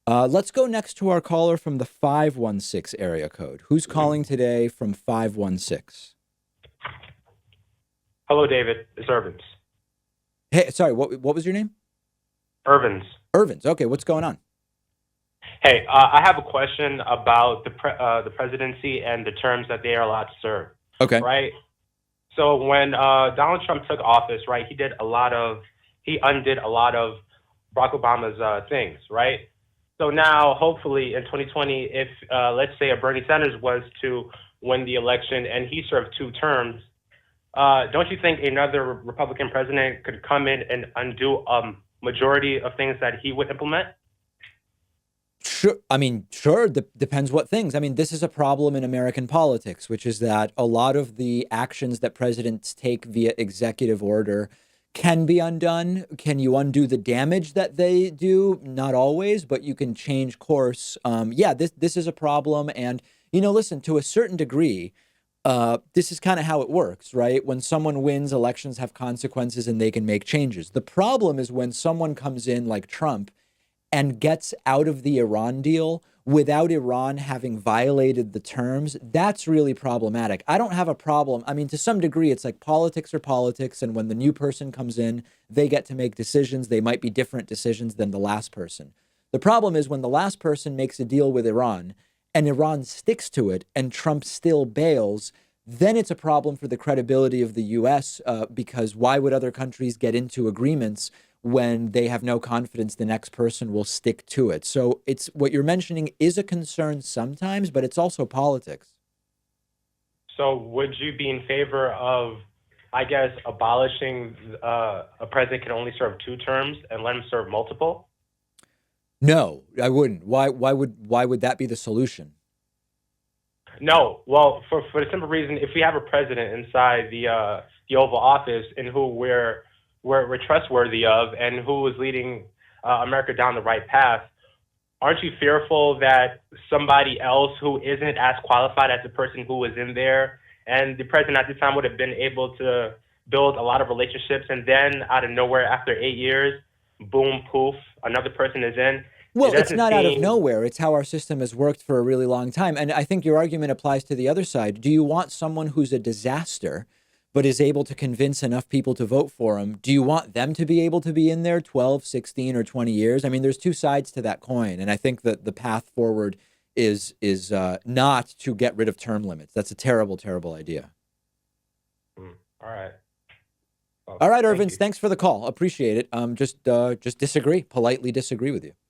Let's go next to our caller from the 516 area code. Who's calling today from 516? Hello, David. It's Irvins. Hey, sorry, what was your name? Irvins. Irvins. Okay, what's going on? Hey, I have a question about the presidency and the terms that they are allowed to serve. Okay. Right. So when Donald Trump took office, right, he undid a lot of Barack Obama's things, right? So now, hopefully, in 2020, if let's say a Bernie Sanders was to win the election and he served 2 terms, don't you think another Republican president could come in and undo majority of things that he would implement? Sure. I mean, sure. Depends what things. I mean, this is a problem in American politics, which is that a lot of the actions that presidents take via executive order can be undone. Can you undo the damage that they do? Not always, but you can change course. Yeah, this is a problem, and listen, to a certain degree, this is kind of how it works, right? When someone wins, elections have consequences, and they can make changes. The problem is when someone comes in like Trump and gets out of the Iran deal without Iran having violated the terms, that's really problematic. I don't have a problem. I mean, to some degree, it's like politics are politics. And when the new person comes in, they get to make decisions. They might be different decisions than the last person. The problem is when the last person makes a deal with Iran and Iran sticks to it and Trump still bails, then it's a problem for the credibility of the US, because why would other countries get into agreements when they have no confidence the next person will stick to it? So it's what you're mentioning is a concern sometimes, but it's also politics. So would you be in favor of, I guess, abolishing a president can only serve 2 terms and let him serve multiple? No, I wouldn't. Why would that be the solution? No. Well, for the simple reason, if we have a president inside the Oval Office and who we're trustworthy of and who is leading America down the right path, aren't you fearful that somebody else who isn't as qualified as the person who was in there and the president at the time would have been able to build a lot of relationships and then out of nowhere after 8 years, boom, poof, another person is in? It Well, it's doesn't not out of seem. nowhere. It's how our system has worked for a really long time. And I think your argument applies to the other side. Do you want someone who's a disaster, but is able to convince enough people to vote for him? Do you want them to be able to be in there 12, 16, or 20 years? I mean, there's two sides to that coin. And I think that the path forward is not to get rid of term limits. That's a terrible, terrible idea. All right. Well, All right, thank Irvins, you. thanks for the call. Appreciate it. Just disagree, politely disagree with you.